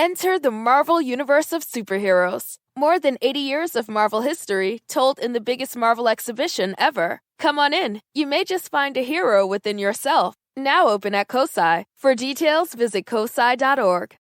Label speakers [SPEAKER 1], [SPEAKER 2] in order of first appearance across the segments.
[SPEAKER 1] Enter the Marvel Universe of superheroes. More than 80 years of Marvel history told in the biggest Marvel exhibition ever. Come on in. You may just find a hero within yourself. Now open at COSI. For details, visit cosi.org.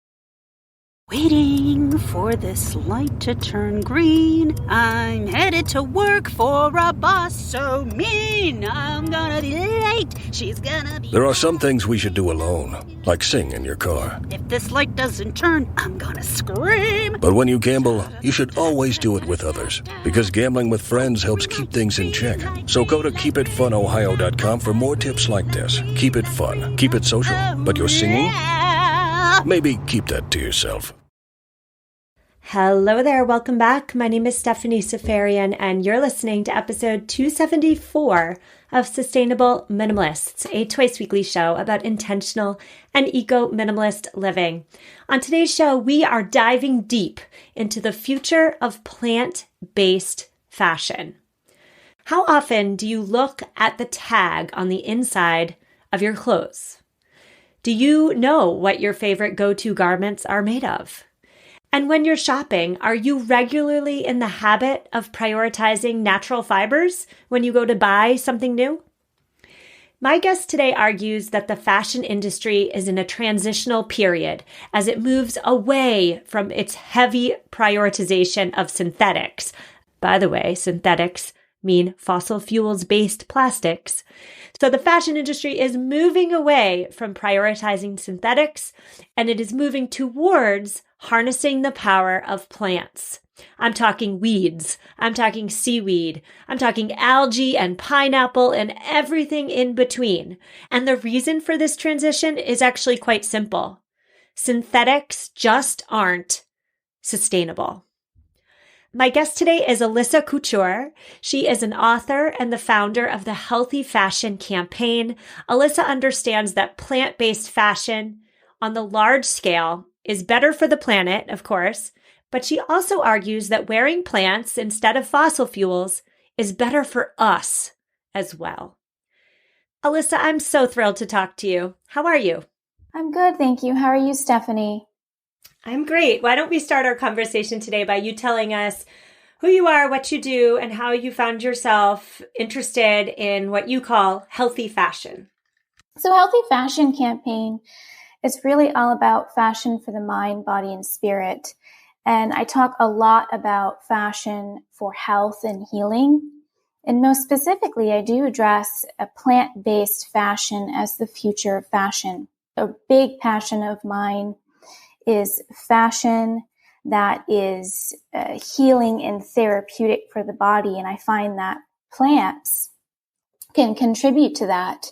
[SPEAKER 2] Waiting for this light to turn green. I'm headed to work for a boss so mean. I'm gonna be late. She's gonna be...
[SPEAKER 3] There are some things we should do alone, like sing in your car.
[SPEAKER 2] If this light doesn't turn, I'm gonna scream.
[SPEAKER 3] But when you gamble, you should always do it with others, because gambling with friends helps keep things in check. So go to keepitfunohio.com for more tips like this. Keep it fun, keep it social, but your singing? Maybe keep that to yourself.
[SPEAKER 4] Hello there, welcome back. My name is Stephanie Safarian, and you're listening to episode 274 of Sustainable Minimalists, a twice-weekly show about intentional and eco-minimalist living. On today's show, we are diving deep into the future of plant-based fashion. How often do you look at the tag on the inside of your clothes? Do you know what your favorite go-to garments are made of? And when you're shopping, are you regularly in the habit of prioritizing natural fibers when you go to buy something new? My guest today argues that the fashion industry is in a transitional period as it moves away from its heavy prioritization of synthetics. By the way, synthetics mean fossil fuels-based plastics. So the fashion industry is moving away from prioritizing synthetics, and it is moving towards harnessing the power of plants. I'm talking weeds, I'm talking seaweed, I'm talking algae and pineapple and everything in between. And the reason for this transition is actually quite simple. Synthetics just aren't sustainable. My guest today is Alyssa Couture. She is an author and the founder of the Healthy Fashion Campaign. Alyssa understands that plant-based fashion on the large scale is better for the planet, of course, but she also argues that wearing plants instead of fossil fuels is better for us as well. Alyssa, I'm so thrilled to talk to you. How are you?
[SPEAKER 5] I'm good, thank you. How are you, Stephanie?
[SPEAKER 4] I'm great. Why don't we start our conversation today by you telling us who you are, what you do, and how you found yourself interested in what you call healthy fashion.
[SPEAKER 5] So Healthy Fashion Campaign is really all about fashion for the mind, body, and spirit. And I talk a lot about fashion for health and healing. And most specifically, I do address a plant-based fashion as the future of fashion. A big passion of mine is fashion that is healing and therapeutic for the body. And I find that plants can contribute to that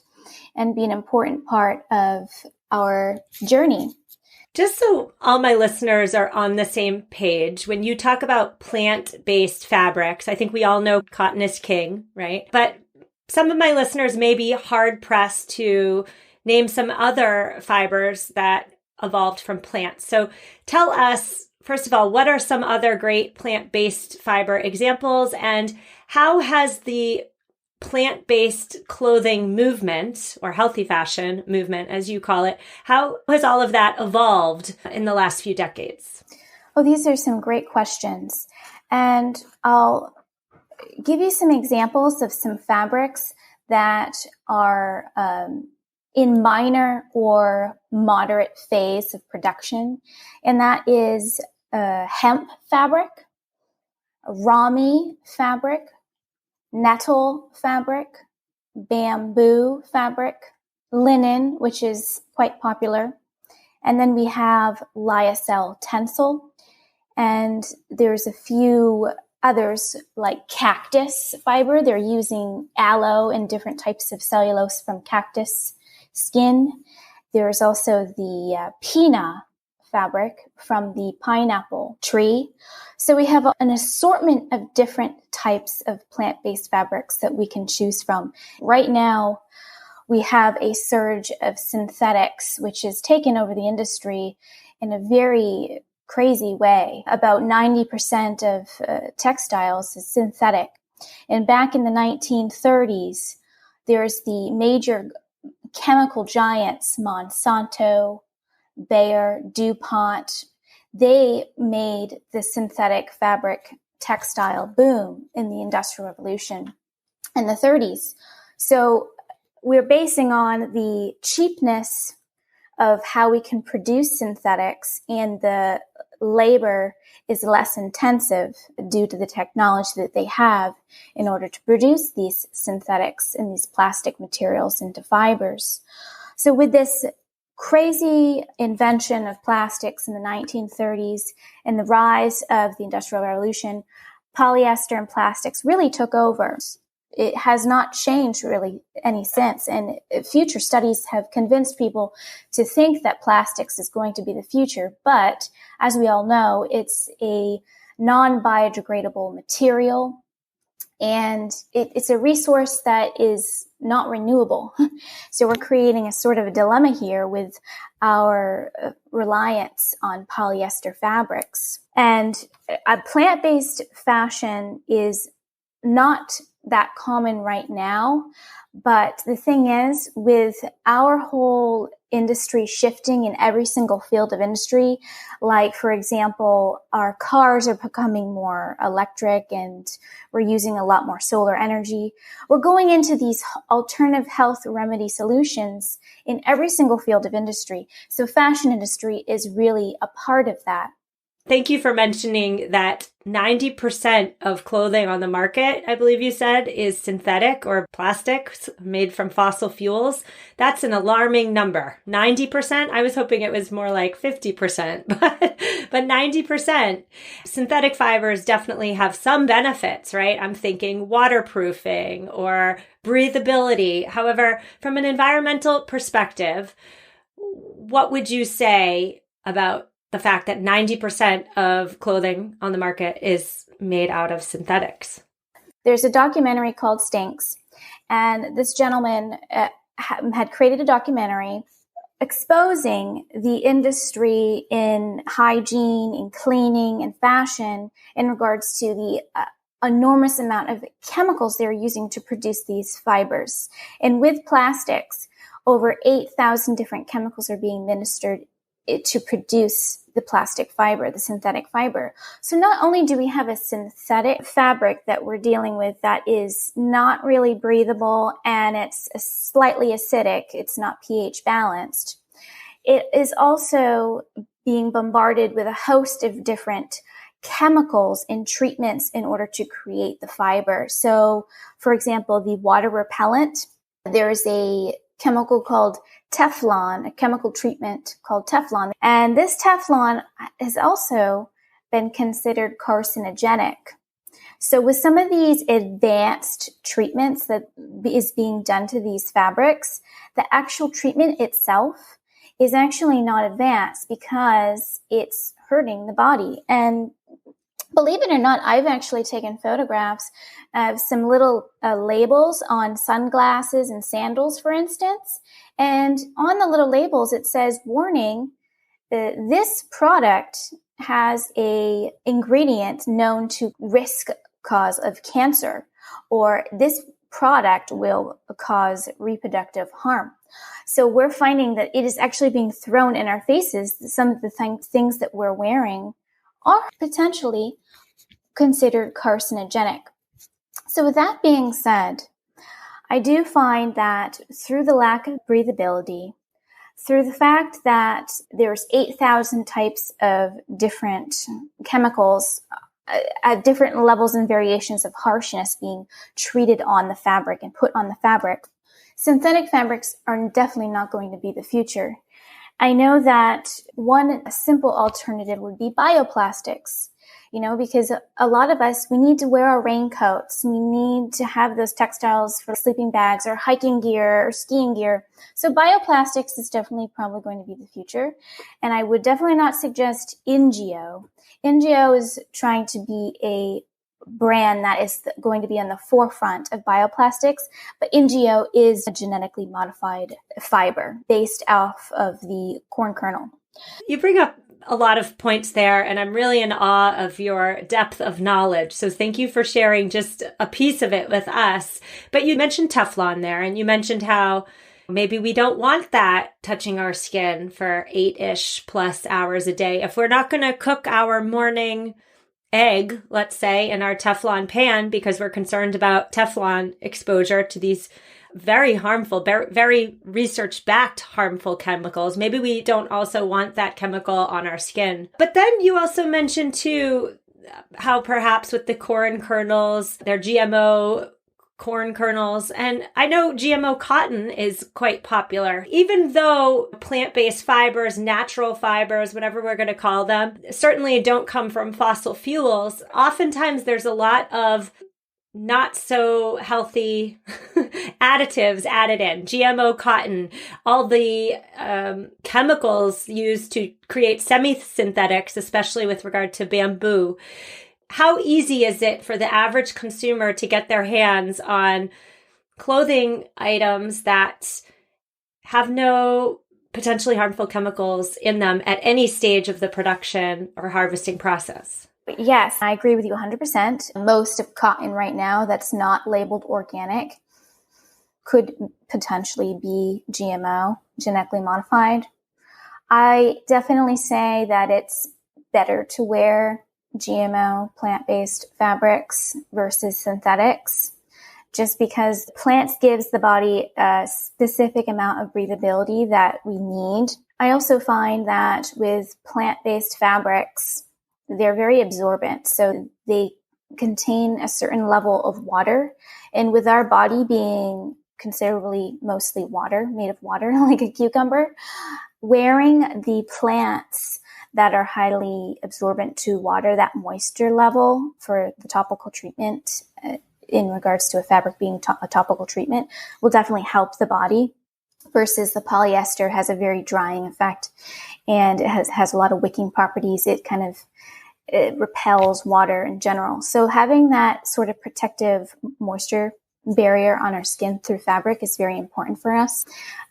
[SPEAKER 5] and be an important part of our journey.
[SPEAKER 4] Just so all my listeners are on the same page, when you talk about plant-based fabrics, I think we all know cotton is king, right? But some of my listeners may be hard-pressed to name some other fibers that evolved from plants. So tell us, first of all, what are some other great plant-based fiber examples, and how has the plant-based clothing movement, or healthy fashion movement, as you call it, how has all of that evolved in the last few decades?
[SPEAKER 5] Oh, these are some great questions. And I'll give you some examples of some fabrics that are in minor or moderate phase of production. And that is hemp fabric, rami fabric, nettle fabric, bamboo fabric, linen, which is quite popular. And then we have lyocell tencel. And there's a few others like cactus fiber. They're using aloe and different types of cellulose from cactus skin. There's also the pina fabric from the pineapple tree. So we have an assortment of different types of plant-based fabrics that we can choose from. Right now, we have a surge of synthetics, which has taken over the industry in a very crazy way. About 90% of textiles is synthetic. And back in the 1930s, there's the major chemical giants, Monsanto, Bayer, DuPont. they made the synthetic fabric textile boom in the Industrial Revolution in the 30s. So we're basing on the cheapness of how we can produce synthetics, and the labor is less intensive due to the technology that they have in order to produce these synthetics and these plastic materials into fibers. So with this crazy invention of plastics in the 1930s and the rise of the Industrial Revolution, polyester and plastics really took over. It has not changed really any since. And future studies have convinced people to think that plastics is going to be the future. But as we all know, it's a non-biodegradable material, and it's a resource that is not renewable. So we're creating a sort of a dilemma here with our reliance on polyester fabrics. And a plant-based fashion is not that common right now. But the thing is, with our whole industry shifting in every single field of industry, like, for example, our cars are becoming more electric and we're using a lot more solar energy. We're going into these alternative health remedy solutions in every single field of industry. So fashion industry is really a part of that.
[SPEAKER 4] Thank you for mentioning that 90% of clothing on the market, I believe you said, is synthetic or plastics made from fossil fuels. That's an alarming number. 90%? I was hoping it was more like 50%, but 90%. Synthetic fibers definitely have some benefits, right? I'm thinking waterproofing or breathability. However, from an environmental perspective, what would you say about the fact that 90% of clothing on the market is made out of synthetics?
[SPEAKER 5] There's a documentary called Stinks, and this gentleman had created a documentary exposing the industry in hygiene, in cleaning, and fashion in regards to the enormous amount of chemicals they're using to produce these fibers. And with plastics, over 8,000 different chemicals are being administered to produce the plastic fiber, the synthetic fiber. So not only do we have a synthetic fabric that we're dealing with that is not really breathable and it's slightly acidic, it's not pH balanced, it is also being bombarded with a host of different chemicals and treatments in order to create the fiber. So, for example, the water repellent, there's a chemical called Teflon, a chemical treatment called Teflon. And this Teflon has also been considered carcinogenic. So with some of these advanced treatments that is being done to these fabrics, the actual treatment itself is actually not advanced because it's hurting the body. And believe it or not, I've actually taken photographs of some little labels on sunglasses and sandals, for instance. And on the little labels, it says, warning, this product has a ingredient known to risk cause of cancer, or this product will cause reproductive harm. So we're finding that it is actually being thrown in our faces. Some of the things that we're wearing are potentially considered carcinogenic. So with that being said, I do find that through the lack of breathability, through the fact that there's 8,000 types of different chemicals at different levels and variations of harshness being treated on the fabric and put on the fabric, synthetic fabrics are definitely not going to be the future. I know that one simple alternative would be bioplastics. Because a lot of us, we need to wear our raincoats. We need to have those textiles for sleeping bags or hiking gear or skiing gear. So bioplastics is definitely probably going to be the future. And I would definitely not suggest NGO. NGO is trying to be a brand that is going to be on the forefront of bioplastics. But NGO is a genetically modified fiber based off of the corn kernel.
[SPEAKER 4] You bring up a lot of points there, and I'm really in awe of your depth of knowledge. So thank you for sharing just a piece of it with us. But you mentioned Teflon there, and you mentioned how Maybe we don't want that touching our skin for 8-ish plus hours a day. If we're not going to cook our morning egg, let's say, in our Teflon pan because we're concerned about Teflon exposure to these very harmful, very research-backed harmful chemicals, maybe we don't also want that chemical on our skin. But then you also mentioned too how perhaps with the corn kernels, they're GMO corn kernels. And I know GMO cotton is quite popular, even though plant-based fibers, natural fibers, whatever we're going to call them, certainly don't come from fossil fuels. Oftentimes there's a lot of not so healthy additives added in. GMO cotton, all the chemicals used to create semi-synthetics, especially with regard to bamboo. How easy is it for the average consumer to get their hands on clothing items that have no potentially harmful chemicals in them at any stage of the production or harvesting process?
[SPEAKER 5] Yes, I agree with you 100%. Most of cotton right now that's not labeled organic could potentially be GMO, genetically modified. I definitely say that it's better to wear GMO plant-based fabrics versus synthetics, just because plants gives the body a specific amount of breathability that we need. I also find that with plant-based fabrics, they're very absorbent, so they contain a certain level of water. And with our body being considerably mostly water, made of water, like a cucumber, wearing the plants that are highly absorbent to water, that moisture level for the topical treatment in regards to a fabric being a topical treatment will definitely help the body, versus the polyester has a very drying effect and it has a lot of wicking properties. It repels water in general. So having that sort of protective moisture barrier on our skin through fabric is very important for us.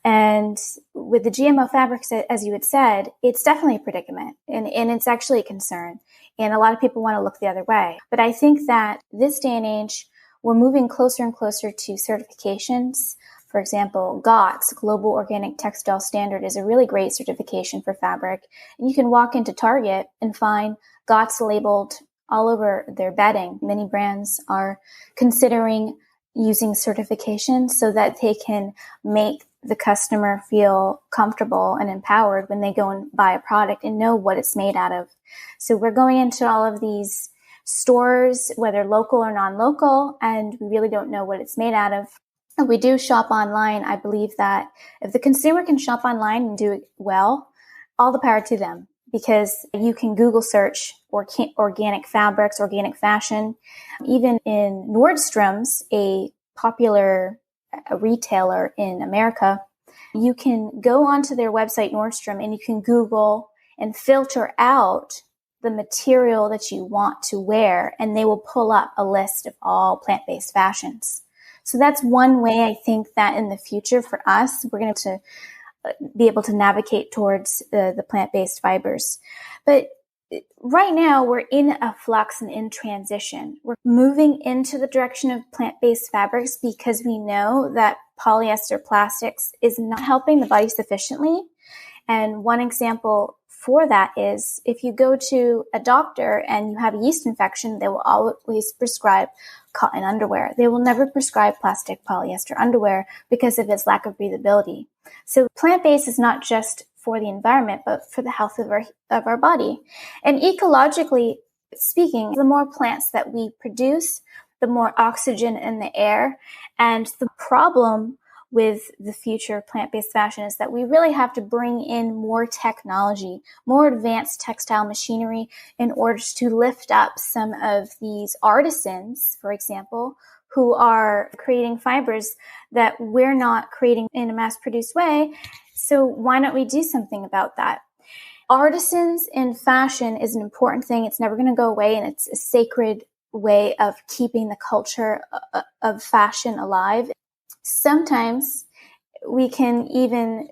[SPEAKER 5] And with the GMO fabrics, as you had said, it's definitely a predicament and it's actually a concern. And a lot of people want to look the other way. But I think that this day and age, we're moving closer and closer to certifications. For example, GOTS, Global Organic Textile Standard, is a really great certification for fabric. And you can walk into Target and find GOTS labeled all over their bedding. Many brands are considering using certifications so that they can make the customer feel comfortable and empowered when they go and buy a product and know what it's made out of. So we're going into all of these stores, whether local or non-local, and we really don't know what it's made out of. If we do shop online, I believe that if the consumer can shop online and do it well, all the power to them, because you can Google search organic fabrics, organic fashion. Even in Nordstrom's, a popular retailer in America, you can go onto their website, Nordstrom, and you can Google and filter out the material that you want to wear, and they will pull up a list of all plant-based fashions. So that's one way I think that in the future for us, we're going to be able to navigate towards the plant-based fibers. But right now, we're in a flux and in transition. We're moving into the direction of plant-based fabrics because we know that polyester plastics is not helping the body sufficiently. And one example for that is if you go to a doctor and you have a yeast infection, they will always prescribe cotton underwear. They will never prescribe plastic polyester underwear because of its lack of breathability. So plant-based is not just for the environment, but for the health of our body. And ecologically speaking, the more plants that we produce, the more oxygen in the air. And the problem with the future plant-based fashion is that we really have to bring in more technology, more advanced textile machinery in order to lift up some of these artisans, for example, who are creating fibers that we're not creating in a mass-produced way. So why don't we do something about that? Artisans in fashion is an important thing. It's never going to go away, and it's a sacred way of keeping the culture of fashion alive. Sometimes we can even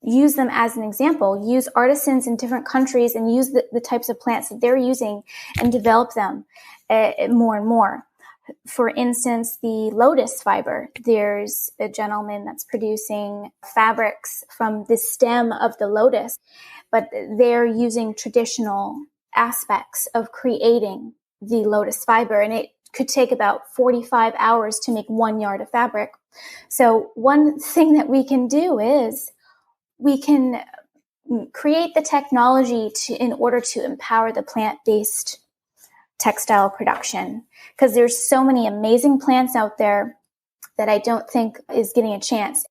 [SPEAKER 5] use them as an example, use artisans in different countries and use the types of plants that they're using and develop them more and more. For instance, the lotus fiber. There's a gentleman that's producing fabrics from the stem of the lotus, but they're using traditional aspects of creating the lotus fiber, and it could take about 45 hours to make 1 yard of fabric. So one thing that we can do is we can create the technology in order to empower the plant-based textile production, because there's so many amazing plants out there that I don't think is getting a chance.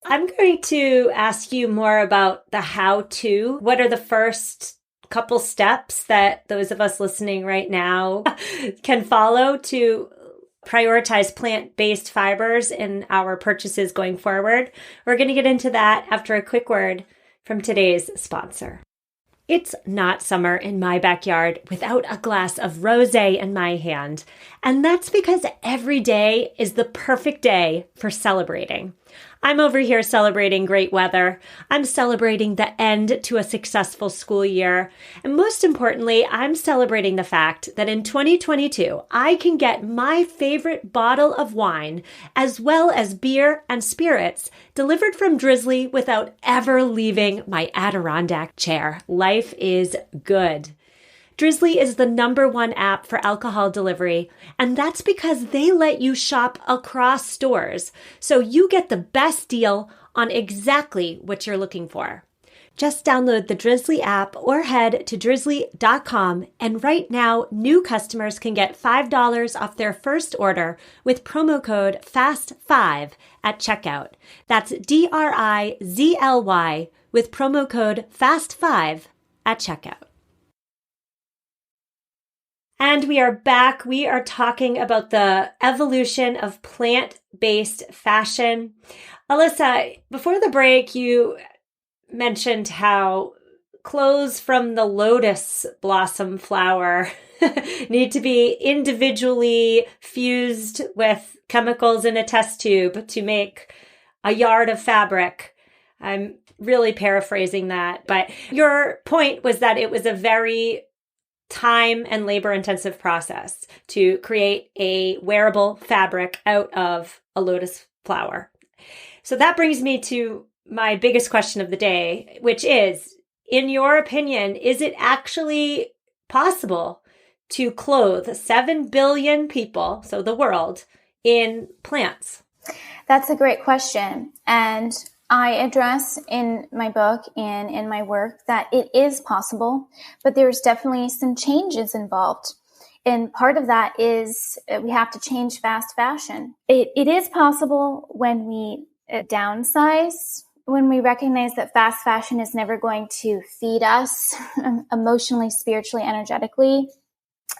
[SPEAKER 4] I'm going to ask you more about the how-to. What are the first couple steps that those of us listening right now can follow to prioritize plant-based fibers in our purchases going forward? We're going to get into that after a quick word from today's sponsor. It's not summer in my backyard without a glass of rosé in my hand. And that's because every day is the perfect day for celebrating. I'm over here celebrating great weather. I'm celebrating the end to a successful school year. And most importantly, I'm celebrating the fact that in 2022, I can get my favorite bottle of wine, as well as beer and spirits, delivered from Drizzly without ever leaving my Adirondack chair. Life is good. Drizzly is the #1 app for alcohol delivery, and that's because they let you shop across stores, so you get the best deal on exactly what you're looking for. Just download the Drizzly app or head to drizzly.com, and right now, new customers can get $5 off their first order with promo code FAST5 at checkout. That's DRIZLY with promo code FAST5 at checkout. And we are back. We are talking about the evolution of plant-based fashion. Alyssa, before the break, you mentioned how clothes from the lotus blossom flower need to be individually fused with chemicals in a test tube to make a yard of fabric. I'm really paraphrasing that, but your point was that it was a very time and labor intensive process to create a wearable fabric out of a lotus flower. So that brings me to my biggest question of the day, which is, in your opinion, is it actually possible to clothe 7 billion people, so the world, in plants?
[SPEAKER 5] That's a great question. And I address in my book and in my work that it is possible, but there's definitely some changes involved. And part of that is we have to change fast fashion. It is possible when we downsize, when we recognize that fast fashion is never going to feed us emotionally, spiritually, energetically,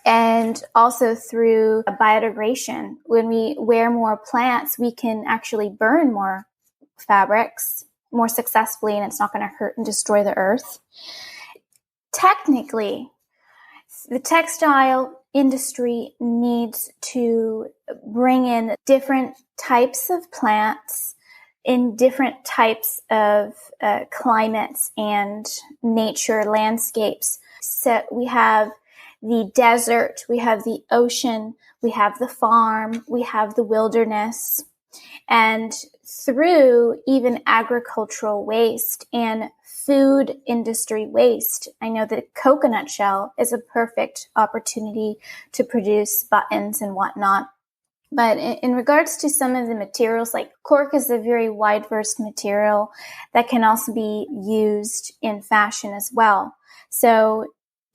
[SPEAKER 5] and also through biodegradation. When we wear more plants, we can actually burn more fabrics more successfully, and it's not going to hurt and destroy the earth. Technically, the textile industry needs to bring in different types of plants in different types of climates and nature landscapes. So we have the desert, we have the ocean, we have the farm, we have the wilderness. And through even agricultural waste and food industry waste, I know that coconut shell is a perfect opportunity to produce buttons and whatnot. But in regards to some of the materials, like cork is a very wide-versed material that can also be used in fashion as well. So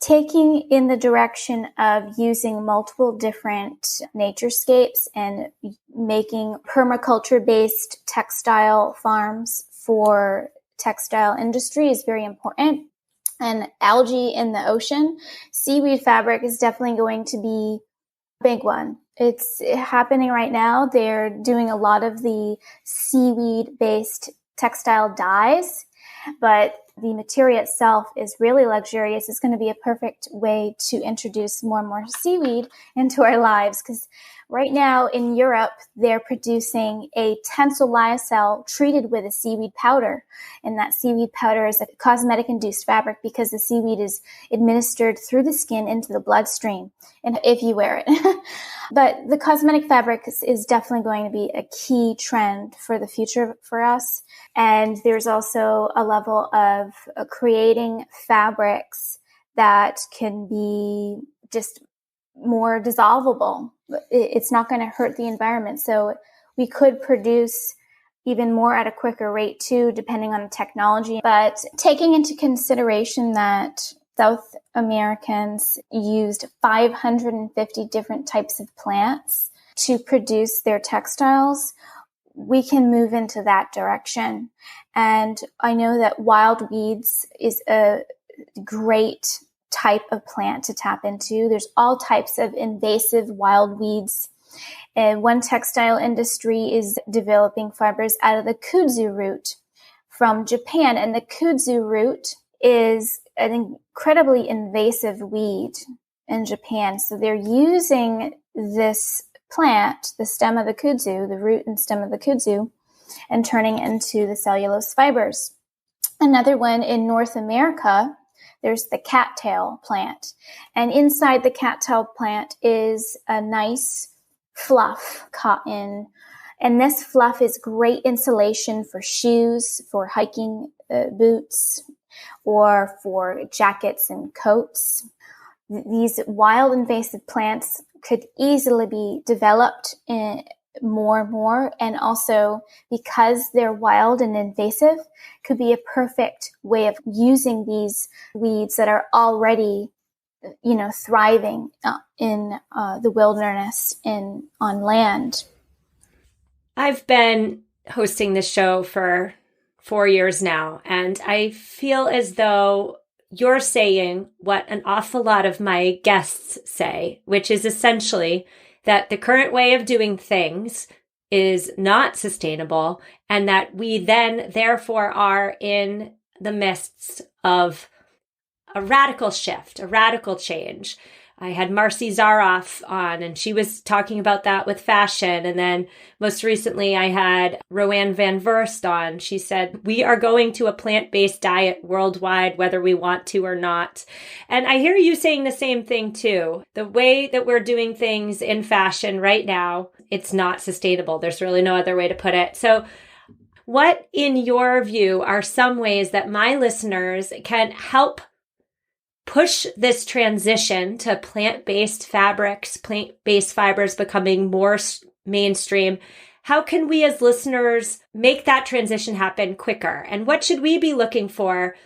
[SPEAKER 5] taking in the direction of using multiple different naturescapes and making permaculture-based textile farms for textile industry is very important. And algae in the ocean, seaweed fabric is definitely going to be a big one. It's happening right now. They're doing a lot of the seaweed-based textile dyes, but the material itself is really luxurious. It's going to be a perfect way to introduce more and more seaweed into our lives, because right now in Europe, they're producing a tensile lyocell treated with a seaweed powder. And that seaweed powder is a cosmetic-induced fabric because the seaweed is administered through the skin into the bloodstream, and if you wear it. But the cosmetic fabric is definitely going to be a key trend for the future for us. And there's also a level of creating fabrics that can be just more dissolvable. It's not going to hurt the environment. So we could produce even more at a quicker rate too, depending on the technology. But taking into consideration that South Americans used 550 different types of plants to produce their textiles, we can move into that direction. And I know that wild weeds is a great type of plant to tap into. There's all types of invasive wild weeds. And one textile industry is developing fibers out of the kudzu root from Japan. And the kudzu root is an incredibly invasive weed in Japan. So they're using this plant, the stem of the kudzu, the root and stem of the kudzu, and turning into the cellulose fibers. Another one in North America, there's the cattail plant. And inside the cattail plant is a nice fluff cotton. And this fluff is great insulation for shoes, for hiking boots, or for jackets and coats. These wild invasive plants could easily be developed in more and more. And also, because they're wild and invasive, could be a perfect way of using these weeds that are already, thriving in the wilderness and on land.
[SPEAKER 4] I've been hosting this show for 4 years now, and I feel as though you're saying what an awful lot of my guests say, which is essentially that the current way of doing things is not sustainable, and that we then therefore are in the midst of a radical shift, a radical change. I had Marcy Zaroff on, and she was talking about that with fashion. And then most recently, I had Roanne Van Verst on. She said, we are going to a plant-based diet worldwide, whether we want to or not. And I hear you saying the same thing too. The way that we're doing things in fashion right now, it's not sustainable. There's really no other way to put it. So what, in your view, are some ways that my listeners can help push this transition to plant-based fabrics, plant-based fibers becoming more mainstream? How can we as listeners make that transition happen quicker? And what should we be looking for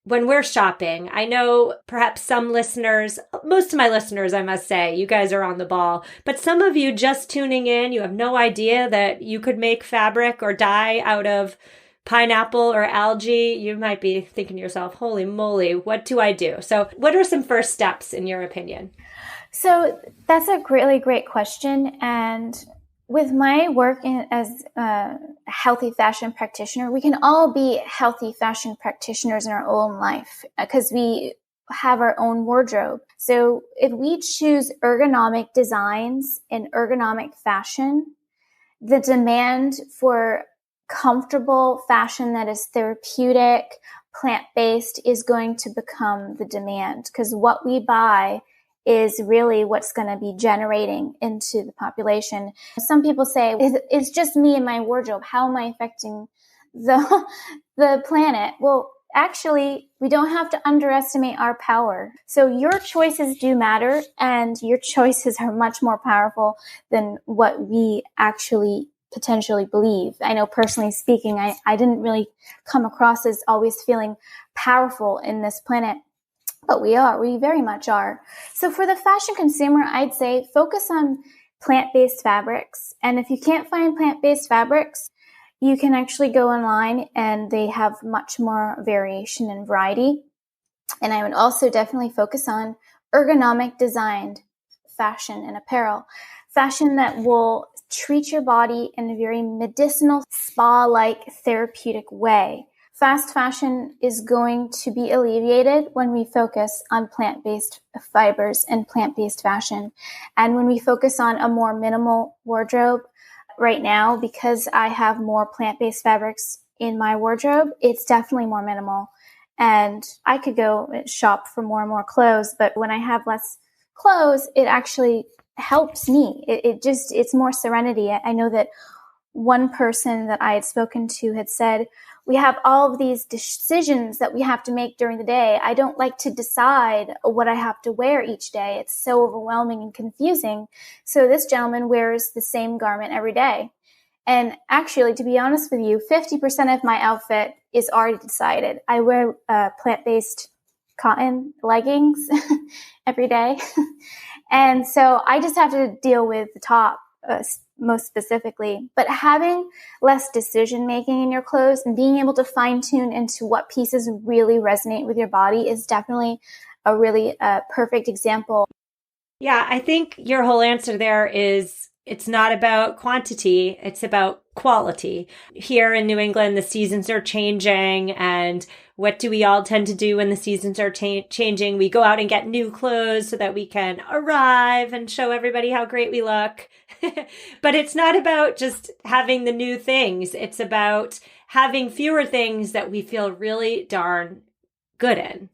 [SPEAKER 4] when we're shopping? I know perhaps some listeners, most of my listeners, I must say, you guys are on the ball, but some of you just tuning in, you have no idea that you could make fabric or dye out of pineapple or algae. You might be thinking to yourself, holy moly, what do I do? So what are some first steps in your opinion?
[SPEAKER 5] So that's a really great question. And with my work as a healthy fashion practitioner, we can all be healthy fashion practitioners in our own life because we have our own wardrobe. So if we choose ergonomic designs and ergonomic fashion, the demand for comfortable fashion that is therapeutic, plant-based is going to become the demand, because what we buy is really what's going to be generating into the population. Some people say, it's just me and my wardrobe. How am I affecting the planet? Well, actually, we don't have to underestimate our power. So your choices do matter, and your choices are much more powerful than what we actually potentially believe. I know personally speaking, I didn't really come across as always feeling powerful in this planet, but we very much are. So for the fashion consumer, I'd say focus on plant-based fabrics. And if you can't find plant-based fabrics, you can actually go online and they have much more variation and variety. And I would also definitely focus on ergonomic designed fashion and apparel. Fashion that will treat your body in a very medicinal, spa-like, therapeutic way. Fast fashion is going to be alleviated when we focus on plant-based fibers and plant-based fashion. And when we focus on a more minimal wardrobe right now, because I have more plant-based fabrics in my wardrobe, it's definitely more minimal. And I could go shop for more and more clothes, but when I have less clothes, it actually helps me. It's more serenity. I know that one person that I had spoken to had said, we have all of these decisions that we have to make during the day. I don't like to decide what I have to wear each day. It's so overwhelming and confusing. So this gentleman wears the same garment every day. And actually, to be honest with you, 50% of my outfit is already decided. I wear plant-based cotton leggings every day. And so I just have to deal with the top most specifically. But having less decision-making in your clothes and being able to fine-tune into what pieces really resonate with your body is definitely a really perfect example.
[SPEAKER 4] Yeah, I think your whole answer there is it's not about quantity, it's about quality. Here in New England, the seasons are changing, and what do we all tend to do when the seasons are changing? We go out and get new clothes so that we can arrive and show everybody how great we look. But it's not about just having the new things. It's about having fewer things that we feel really darn good in.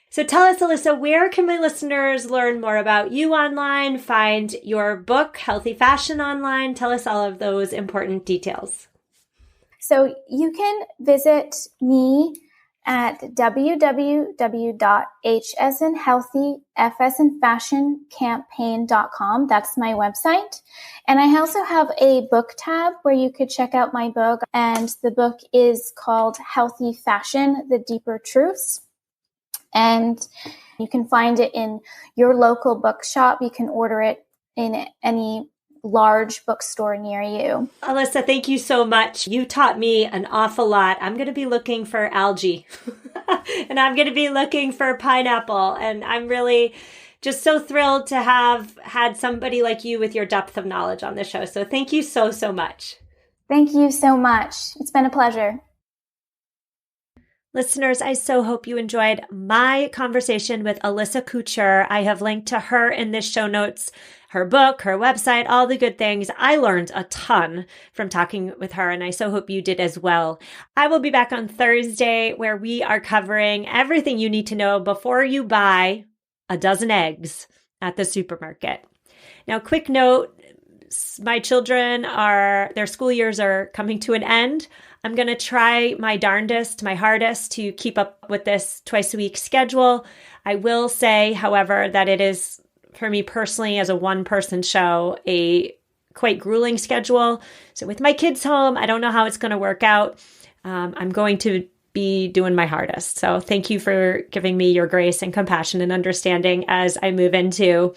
[SPEAKER 4] So tell us, Alyssa, where can my listeners learn more about you online, find your book, Healthy Fashion, online? Tell us all of those important details.
[SPEAKER 5] So you can visit me at www.h.as-in-healthy-f-as-in-fashion-campaign.com. That's my website. And I also have a book tab where you could check out my book. And the book is called Healthy Fashion, The Deeper Truths. And you can find it in your local bookshop. You can order it in any large bookstore near you.
[SPEAKER 4] Alyssa, thank you so much. You taught me an awful lot. I'm going to be looking for algae and I'm going to be looking for pineapple. And I'm really just so thrilled to have had somebody like you with your depth of knowledge on the show. So thank you so, so much.
[SPEAKER 5] Thank you so much. It's been a pleasure.
[SPEAKER 4] Listeners, I so hope you enjoyed my conversation with Alyssa Couture. I have linked to her in the show notes, her book, her website, all the good things. I learned a ton from talking with her, and I so hope you did as well. I will be back on Thursday where we are covering everything you need to know before you buy a dozen eggs at the supermarket. Now, quick note, my children their school years are coming to an end. I'm going to try my darndest, my hardest to keep up with this twice a week schedule. I will say, however, that it is, for me personally, as a one-person show, a quite grueling schedule. So with my kids home, I don't know how it's going to work out. I'm going to be doing my hardest. So thank you for giving me your grace and compassion and understanding as I move into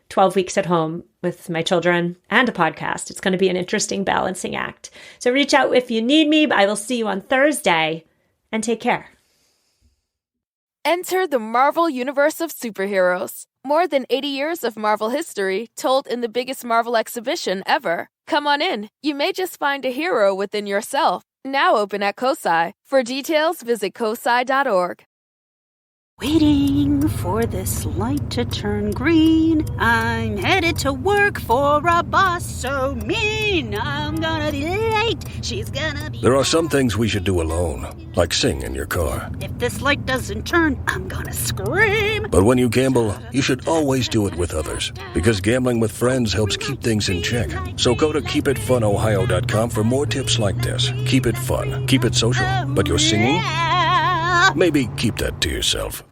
[SPEAKER 4] 12 weeks at home with my children and a podcast. It's going to be an interesting balancing act. So reach out if you need me. I will see you on Thursday, and take care.
[SPEAKER 1] Enter the Marvel Universe of Superheroes. More than 80 years of Marvel history told in the biggest Marvel exhibition ever. Come on in. You may just find a hero within yourself. Now open at COSI. For details, visit cosi.org.
[SPEAKER 2] Waiting for this light to turn green. I'm headed to work for a boss so mean. I'm gonna be late. She's gonna be...
[SPEAKER 3] There are some things we should do alone, like sing in your car.
[SPEAKER 2] If this light doesn't turn, I'm gonna scream.
[SPEAKER 3] But when you gamble, you should always do it with others, because gambling with friends helps keep things in check. So go to keepitfunohio.com for more tips like this. Keep it fun, keep it social, but your singing? Maybe keep that to yourself.